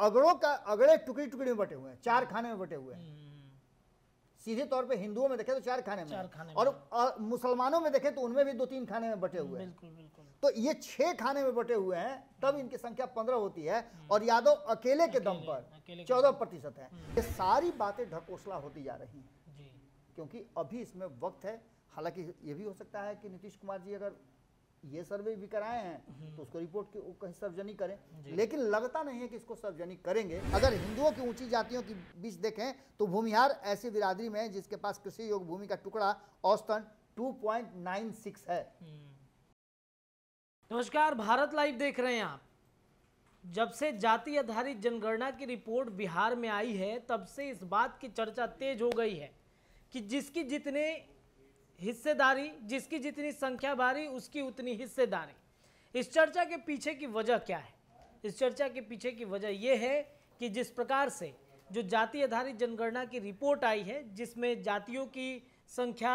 अगड़ों का अगड़े टुकड़ी टुकड़ी में बटे हुए हैं, 4 खाने में बटे हुए हैं। सीधे तौर पे हिंदुओं में देखें तो 4 खाने में हैं, और मुसलमानों में देखें तो उनमें भी 2-3 खाने में बटे हुए हैं। बिल्कुल बिल्कुल। तो ये 6 खाने में बटे हुए हैं, तब इनकी संख्या 15 होती है, और यादव अकेले के दम पर 14% है। ये सारी बातें ढकोसला होती जा रही हैं जी, क्योंकि अभी इसमें वक्त है। हालांकि ये भी हो सकता है कि नीतीश कुमार जी अगर ये सर्वे भी कराए हैं तो उसको रिपोर्ट के कहीं सार्वजनिक करें, लेकिन लगता नहीं है कि इसको सार्वजनिक करेंगे। अगर हिंदुओं की ऊंची जातियों की बीच देखें तो भूमिहार ऐसी बिरादरी में है जिसके पास कृषि योग्य भूमि का टुकड़ा औसतन 2.96 है। नमस्कार, भारत लाइव देख रहे हैं आप। जब से जाति आधारित जनगणना की रिपोर्ट बिहार में आई है तब से इस बात की चर्चा तेज हो गई है कि जिसकी जितने हिस्सेदारी, जिसकी जितनी संख्या बारी, उसकी उतनी हिस्सेदारी। इस चर्चा के पीछे की वजह क्या है? इस चर्चा के पीछे की वजह यह है कि जिस प्रकार से जो जाति आधारित जनगणना की रिपोर्ट आई है, जिसमें जातियों की संख्या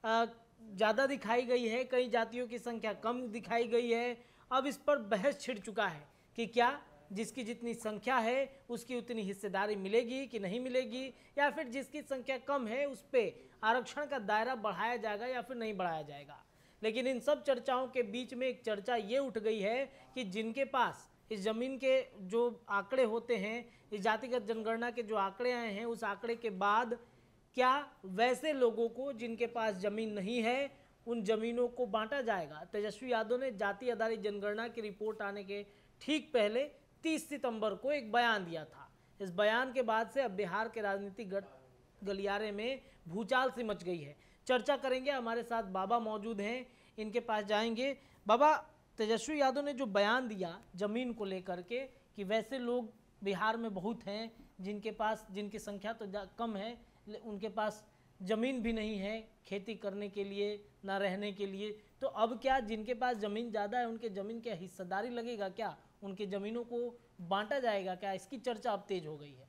ज़्यादा दिखाई गई है, कई जातियों की संख्या कम दिखाई गई है। अब इस पर बहस छिड़ चुका है कि क्या जिसकी जितनी संख्या है उसकी उतनी हिस्सेदारी मिलेगी कि नहीं मिलेगी, या फिर जिसकी संख्या कम है उस पर आरक्षण का दायरा बढ़ाया जाएगा या फिर नहीं बढ़ाया जाएगा। लेकिन इन सब चर्चाओं के बीच में एक चर्चा ये उठ गई है कि जिनके पास इस ज़मीन के जो आंकड़े होते हैं, इस जातिगत जनगणना के जो आंकड़े आए हैं, उस आंकड़े के बाद क्या वैसे लोगों को जिनके पास ज़मीन नहीं है उन ज़मीनों को बांटा जाएगा? तेजस्वी यादव ने जाति आधारित जनगणना की रिपोर्ट आने के ठीक पहले 30 सितंबर को एक बयान दिया था। इस बयान के बाद से अब बिहार के राजनीतिक गलियारे में भूचाल सी मच गई है। चर्चा करेंगे, हमारे साथ बाबा मौजूद हैं, इनके पास जाएंगे। बाबा, तेजस्वी यादव ने जो बयान दिया ज़मीन को लेकर के कि वैसे लोग बिहार में बहुत हैं जिनके पास, जिनकी संख्या तो कम है, उनके पास ज़मीन भी नहीं है खेती करने के लिए, ना रहने के लिए, तो अब क्या जिनके पास ज़मीन ज़्यादा है उनके ज़मीन की हिस्सेदारी लगेगा क्या? उनके ज़मीनों को बांटा जाएगा क्या? इसकी चर्चा अब तेज हो गई है।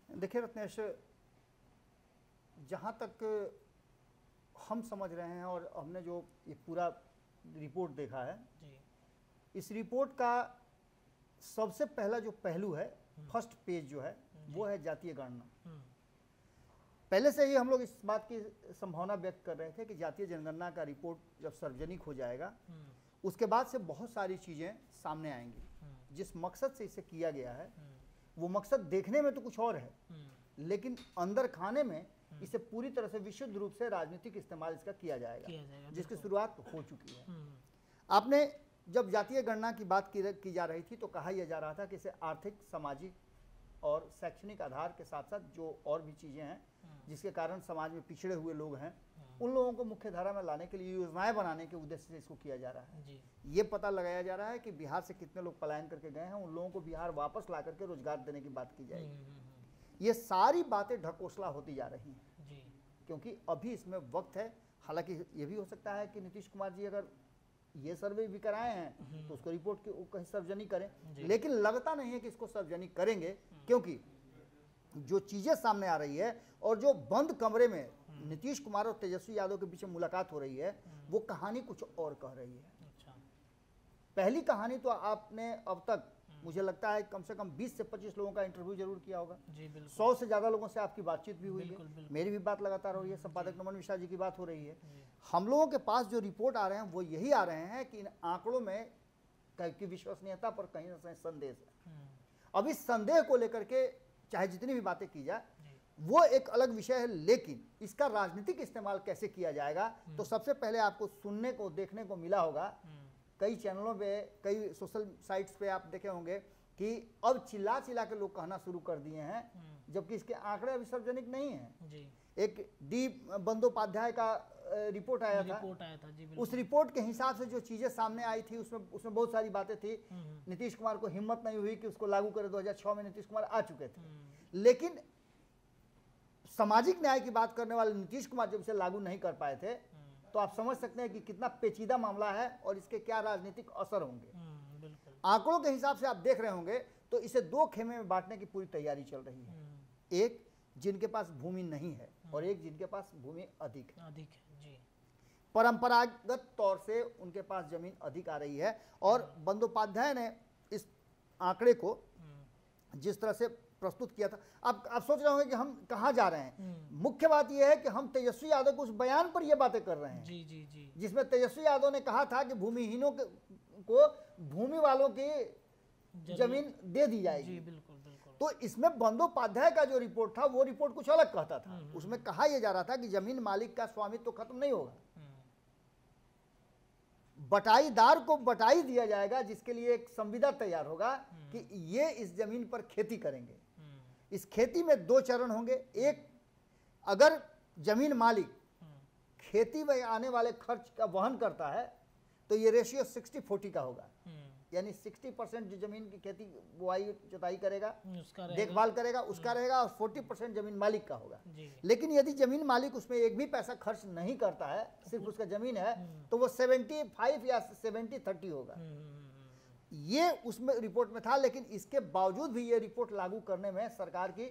देखिए रत्नेश, जहाँ तक हम समझ रहे हैं और हमने जो ये पूरा रिपोर्ट देखा है जी, इस रिपोर्ट का सबसे पहला जो पहलू है, फर्स्ट पेज जो है, वो है जातीय गणना। पहले से ही हम लोग इस बात की संभावना व्यक्त कर रहे थे कि जातीय जनगणना का रिपोर्ट जब सार्वजनिक हो जाएगा उसके बाद से बहुत सारी चीज़ें सामने आएंगी। जिस मकसद से इसे किया गया है वो मकसद देखने में तो कुछ और है, लेकिन अंदर खाने में इसे पूरी तरह से विशुद्ध रूप से राजनीतिक इस्तेमाल इसका किया जाएगा जिसकी शुरुआत हो चुकी है। आपने जब जातीय गणना की बात की जा रही थी तो कहा यह जा रहा था कि इसे आर्थिक, सामाजिक और शैक्षणिक आधार के साथ साथ जो और भी चीज़ें हैं जिसके कारण समाज में पिछड़े हुए लोग हैं उन लोगों को मुख्य धारा में लाने के लिए योजनाएं बनाने के उद्देश्य से इसको किया जा रहा है। ये पता लगाया जा रहा है कि बिहार से कितने लोग पलायन करके गए हैं, उन लोगों को बिहार वापस ला करके रोजगार देने की बात की जाएगी। ये सारी बातें ढकोसला होती जा रही हैं क्योंकि अभी इसमें वक्त है। हालांकि ये भी हो सकता है कि नीतीश कुमार जी अगर ये सर्वे भी कराए हैं तो उसको रिपोर्ट के कहीं सार्वजनिक करें, लेकिन लगता नहीं है कि इसको सार्वजनिक करेंगे क्योंकि जो चीजें सामने आ रही है और जो बंद कमरे में नीतीश कुमार और तेजस्वी यादव के बीच में मुलाकात हो रही है वो कहानी कुछ और कह रही है। अच्छा। पहली कहानी तो आपने अब तक मुझे लगता है कम से कम 20 से 25 लोगों का इंटरव्यू जरूर किया होगा। जी बिल्कुल। 100 से ज्यादा लोगों से आपकी बातचीत भी हुई बिल्कुल, है, बिल्कुल। मेरी भी बात लगातार हो रही है, संपादक नमन मिश्रा जी की बात हो रही है। हम लोगों के पास जो रिपोर्ट आ रहे हैं वो यही आ रहे हैं कि इन आंकड़ों में की विश्वसनीयता पर कहीं ना कहीं संदेह है। अब इस संदेह को लेकर के चाहे जितनी भी बातें की जाए वो एक अलग विषय है, लेकिन इसका राजनीतिक इस्तेमाल कैसे किया जाएगा तो सबसे पहले आपको सुनने को, देखने को मिला होगा कई चैनलों पे, कई सोशल साइट्स पे आप देखे होंगे कि अब चिल्ला चिल्ला के लोग कहना शुरू कर दिए हैं जबकि इसके आंकड़े अभी सार्वजनिक नहीं है। एक डी बंदोपाध्याय का रिपोर्ट आया था जी, उस रिपोर्ट के हिसाब से जो चीजें सामने आई थी उसमें बहुत सारी बातें थी। नीतीश कुमार को हिम्मत नहीं हुई कि उसको लागू करे। 2006 में नीतीश कुमार आ चुके थे, लेकिन सामाजिक न्याय की बात करने वाले नीतीश कुमार जब इसे लागू नहीं कर पाए थे तो आप समझ सकते हैं कि कितना पेचीदा मामला है और इसके क्या राजनीतिक असर होंगे। आंकड़ों के हिसाब से आप देख रहे होंगे तो इसे 2 खेमे में बांटने की पूरी तैयारी चल रही है। एक जिनके पास भूमि नहीं है और एक जिनके पास भूमि अधिक है जी। परंपरागत तौर से उनके पास जमीन अधिक आ रही है और बंदोपाध्याय ने इस आंकड़े को जिस तरह से प्रस्तुत किया था, आप सोच रहे होंगे कि हम कहाँ जा रहे हैं। मुख्य बात यह है कि हम तेजस्वी यादव के उस बयान पर यह बातें कर रहे हैं जी जी जी, जिसमें तेजस्वी यादव ने कहा था कि भूमिहीनों को भूमि वालों की जमीन दे दी जाएगी। जी बिल्कुल बिल्कुल। तो इसमें बंदोपाध्याय का जो रिपोर्ट था वो रिपोर्ट कुछ अलग कहता था। उसमें कहा यह जा रहा था कि जमीन मालिक का स्वामित्व तो खत्म नहीं होगा, बटाईदार को बटाई दिया जाएगा, जिसके लिए एक संविदा तैयार होगा कि ये इस जमीन पर खेती करेंगे। इस खेती में 2 चरण होंगे। एक, अगर जमीन मालिक खेती में आने वाले खर्च का वहन करता है तो ये रेशियो 60-40 का होगा, यानी 60% जो जमीन की खेती बुआई जुताई करेगा, देखभाल करेगा, उसका रहेगा, और 40% जमीन मालिक का होगा। लेकिन यदि जमीन मालिक उसमें एक भी पैसा खर्च नहीं करता है, सिर्फ उसका जमीन है, तो वो 75 या 70-30 होगा। ये उसमें रिपोर्ट में था। लेकिन इसके बावजूद भी ये रिपोर्ट लागू करने में सरकार की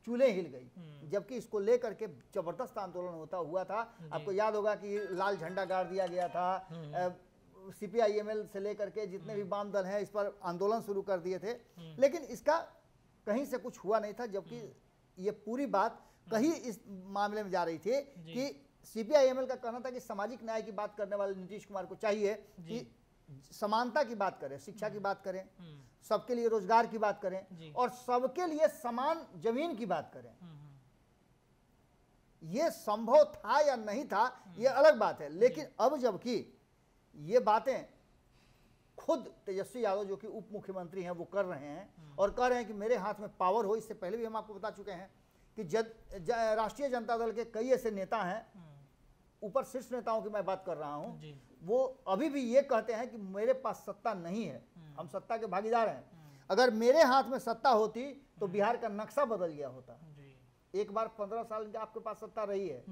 चूल्हे हिल गई, जबकि इसको लेकर के जबरदस्त आंदोलन हुआ था। आपको याद होगा कि लाल झंडा गाड़ दिया गया था, CPIML से लेकर के जितने भी वाम दल हैं इस पर आंदोलन शुरू कर दिए थे, लेकिन इसका कहीं से कुछ हुआ नहीं था। जबकि ये पूरी बात कहीं इस मामले में जा रही थी कि CPIML का कहना था कि सामाजिक न्याय की बात करने वाले नीतीश कुमार को चाहिए कि समानता की बात करें, शिक्षा की बात करें, सबके लिए रोजगार की बात करें, और सबके लिए समान जमीन की बात करें। यह संभव था या नहीं था यह अलग बात है। लेकिन अब जबकि ये बातें खुद तेजस्वी यादव जो कि उप मुख्यमंत्री हैं वो कर रहे हैं और कह रहे हैं कि मेरे हाथ में पावर हो। इससे पहले भी हम आपको बता चुके हैं कि राष्ट्रीय जनता दल के कई ऐसे नेता हैं, ऊपर शीर्ष नेताओं की मैं बात कर रहा हूं, वो अभी भी ये कहते हैं कि मेरे पास सत्ता नहीं है, हम सत्ता के भागीदार हैं। अगर मेरे हाथ में सत्ता होती तो बिहार का नक्शा बदल गया होता। एक बार 15 साल आपके पास सत्ता रही है,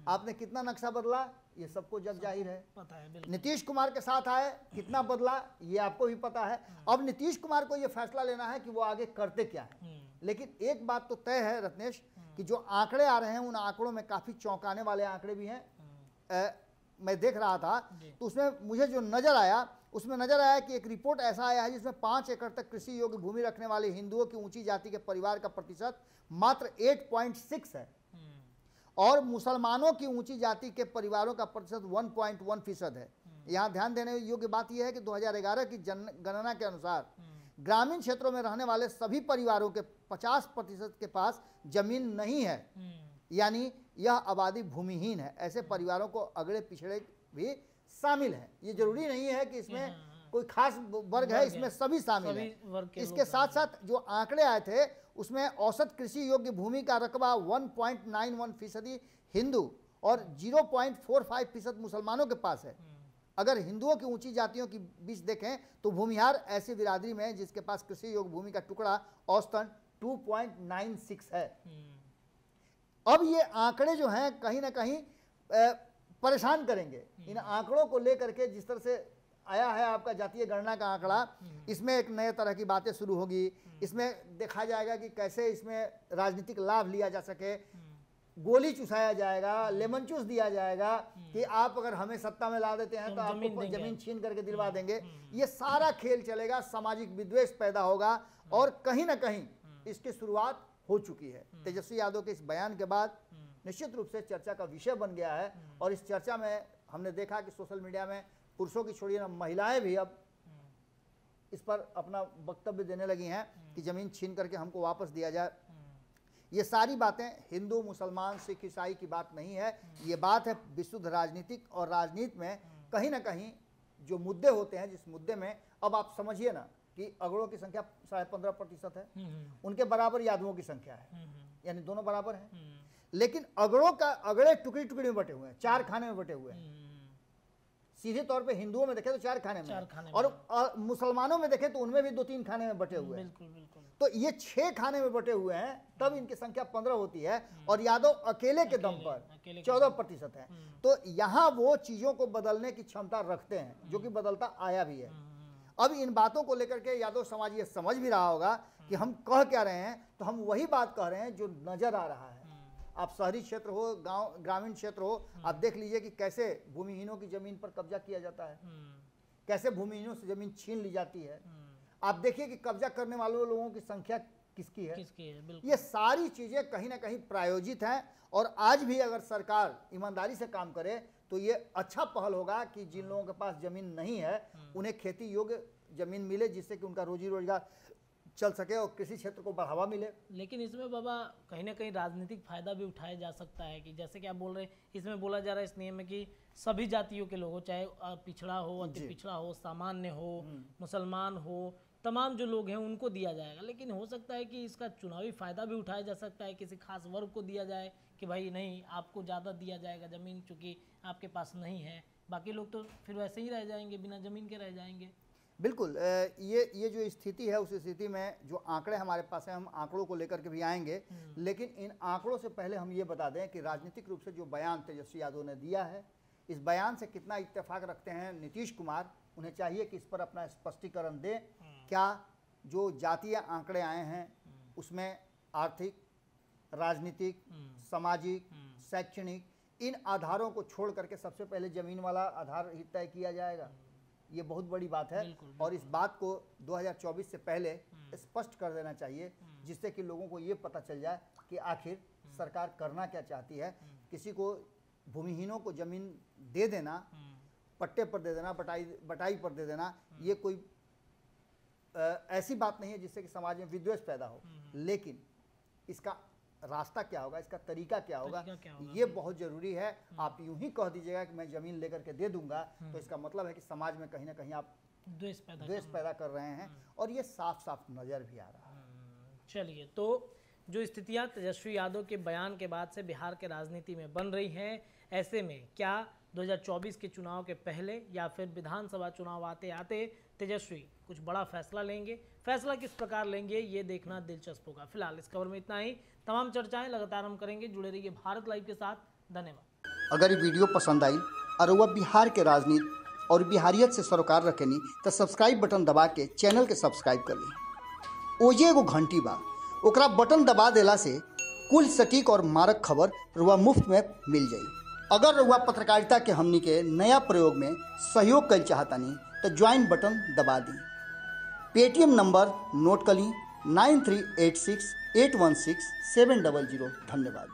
आपने कितना नक्शा बदला ये सबको जग जाहिर है, पता है। नीतीश कुमार के साथ आए, कितना बदला ये आपको भी पता है। अब नीतीश कुमार को ये फैसला लेना है कि वो आगे करते क्या है। लेकिन एक बात तो तय है रत्नेश, कि जो आंकड़े आ रहे हैं उन आंकड़ों में काफी चौंकाने वाले आंकड़े भी हैं। मैं देख रहा था तो उसमें मुझे जो नजर आया, उसमें नजर आया कि एक रिपोर्ट ऐसा आया है जिसमें 5 एकड़ तक कृषि योग्य भूमि रखने वाले हिंदुओं की ऊंची जाति के परिवार का प्रतिशत मात्र 8.6 है, और मुसलमानों की ऊंची जाति के परिवारों का प्रतिशत 1.1% है। यहाँ ध्यान देने योग्य बात यह है कि 2011 की गणना के अनुसार ग्रामीण क्षेत्रों में रहने वाले सभी परिवारों के 50% के पास जमीन नहीं है, यानी यह आबादी भूमिहीन है। ऐसे परिवारों को अगड़े पिछड़े भी शामिल है। ये जरूरी नहीं है कि इसमें कोई खास वर्ग है, इसमें सभी शामिल है। इसके साथ साथ जो आंकड़े आए थे उसमें औसत कृषि योग्य भूमि का रकबा 1.91% हिंदू और 0.45% मुसलमानों के पास है। अगर हिंदुओं की ऊंची जातियों की बीच देखें तो भूमिहार ऐसी बिरादरी में है जिसके पास कृषि योग्य भूमि का टुकड़ा औसतन 2.96 है। अब ये आंकड़े जो हैं कहीं ना कहीं परेशान करेंगे। इन आंकड़ों को लेकर के जिस तरह से आया है आपका जातीय गणना का आंकड़ा, इसमें एक नए तरह की बातें शुरू होगी। इसमें देखा जाएगा कि कैसे इसमें राजनीतिक लाभ लिया जा सके, गोली चुसाया जाएगा, लेमन चूस दिया जाएगा कि आप अगर हमें सत्ता में ला देते हैं तो आपको जमीन छीन करके दिलवा देंगे। ये सारा खेल चलेगा, सामाजिक विद्वेष पैदा होगा, और कहीं ना कहीं इसकी शुरुआत हो चुकी है। तेजस्वी यादव के इस बयान के बाद निश्चित रूप से चर्चा का विषय बन गया है, और इस चर्चा में हमने देखा कि सोशल मीडिया में पुरुषों की छोड़िए ना, महिलाएं भी अब इस पर अपना वक्तव्य देने लगी हैं कि जमीन छीन करके हमको वापस दिया जाए। ये सारी बातें हिंदू मुसलमान सिख ईसाई की बात नहीं है, ये बात है विशुद्ध राजनीतिक। और राजनीति में कहीं ना कहीं जो मुद्दे होते हैं, जिस मुद्दे में अब आप समझिए ना कि अगड़ों की संख्या 15.5% है, उनके बराबर यादवों की संख्या है, यानी दोनों बराबर हैं। लेकिन अगड़े टुकड़ी टुकड़ी में बटे हुए हैं, 4 खाने में बटे हुए हैं। सीधे तौर पे हिंदुओं में देखें तो 4 खाने में, और मुसलमानों में देखें तो उनमें भी 2-3 खाने में बटे हुए हैं। बिल्कुल बिल्कुल। तो ये 6 खाने में बटे हुए हैं, तब इनकी संख्या 15 होती है, और यादव अकेले के दम पर 14% है। तो यहाँ वो चीजों को बदलने की क्षमता रखते हैं, जो कि बदलता आया भी है। अब इन बातों को लेकर के यादव समाज ये समझ भी रहा होगा कि हम कह क्या रहे हैं, तो हम वही बात कह रहे हैं जो नजर आ रहा है। आप शहरी क्षेत्र हो, गांव ग्रामीण क्षेत्र हो, आप देख लीजिए कि कैसे भूमिहीनों की जमीन पर कब्जा किया जाता है, कैसे भूमिहीनों से जमीन छीन ली जाती है। आप देखिए कि कब्जा करने वाले लोगों की संख्या किसकी है। बिल्कुल। ये सारी चीजें कहीं ना कहीं प्रायोजित हैं और आज भी अगर सरकार ईमानदारी से काम करे तो ये अच्छा पहल होगा कि जिन लोगों के पास जमीन नहीं है उन्हें खेती योग्य जमीन मिले, जिससे कि उनका रोजी रोजगार चल सके और कृषि क्षेत्र को बढ़ावा मिले। लेकिन इसमें बाबा कहीं ना कहीं राजनीतिक फायदा भी उठाया जा सकता है कि जैसे कि आप बोल रहे हैं, इसमें बोला जा रहा है इस नियम में कि सभी जातियों के लोग हो, चाहे पिछड़ा हो, अति पिछड़ा हो, सामान्य हो, मुसलमान हो, तमाम जो लोग हैं उनको दिया जाएगा। लेकिन हो सकता है कि इसका चुनावी फायदा भी उठाया जा सकता है, किसी खास वर्ग को दिया जाए कि भाई नहीं आपको ज़्यादा दिया जाएगा ज़मीन चूँकि आपके पास नहीं है, बाकी लोग तो फिर वैसे ही रह जाएंगे, बिना ज़मीन के रह जाएंगे। बिल्कुल, ये जो स्थिति है उस स्थिति में जो आंकड़े हमारे पास हैं, हम आंकड़ों को लेकर के भी आएंगे, लेकिन इन आंकड़ों से पहले हम ये बता दें कि राजनीतिक रूप से जो बयान तेजस्वी यादव ने दिया है, इस बयान से कितना इत्तेफाक रखते हैं नीतीश कुमार। उन्हें चाहिए कि इस पर अपना स्पष्टीकरण दें। क्या जो जातीय आंकड़े आए हैं उसमें आर्थिक, राजनीतिक, सामाजिक, शैक्षणिक इन आधारों को छोड़ करके सबसे पहले जमीन वाला आधार ही तय किया जाएगा? ये बहुत बड़ी बात है। और इस बात को 2024 से पहले स्पष्ट कर देना चाहिए, जिससे कि लोगों को ये पता चल जाए कि आखिर सरकार करना क्या चाहती है। किसी को भूमिहीनों को जमीन दे देना, पट्टे पर दे देना, बटाई पर दे देना, ये कोई ऐसी बात नहीं है जिससे कि समाज में विद्वेष पैदा हो। लेकिन इसका रास्ता क्या होगा, इसका तरीका क्या होगा, ये बहुत जरूरी है। आप यूं ही कह दीजिएगा कि मैं जमीन लेकर के दे दूंगा, तो इसका मतलब है कि समाज में कहीं ना कहीं आप द्वेष पैदा कर रहे हैं, और ये साफ साफ नजर भी आ रहा है। चलिए, तो जो स्थितियां तेजस्वी यादव के बयान के बाद से बिहार के राजनीति में बन रही हैं, ऐसे में क्या 2024 के चुनाव के पहले या फिर विधानसभा चुनाव आते आते तेजस्वी कुछ बड़ा फैसला लेंगे? फैसला किस प्रकार लेंगे ये देखना दिलचस्प होगा। फिलहाल इस खबर में इतना ही। तमाम चर्चाएं लगातार हम करेंगे। जुड़े रहिए भारत लाइव के साथ। धन्यवाद। अगर ये वीडियो पसंद आई और वह बिहार के राजनीति और बिहारियत से सरोकार रखेनी तो सब्सक्राइब बटन दबा के चैनल के सब्सक्राइब कर ली। ओजे एगो घंटी बा, ओकरा बटन दबा देला से कुल सटीक और मारक खबर रुआ मुफ्त में मिल जाई। अगर रुआ पत्रकारिता के हमनी के नया प्रयोग में सहयोग कर चाहतानी तो ज्वाइन बटन दबा दी। पेटीएम नंबर नोट कर ली 9386816700। धन्यवाद।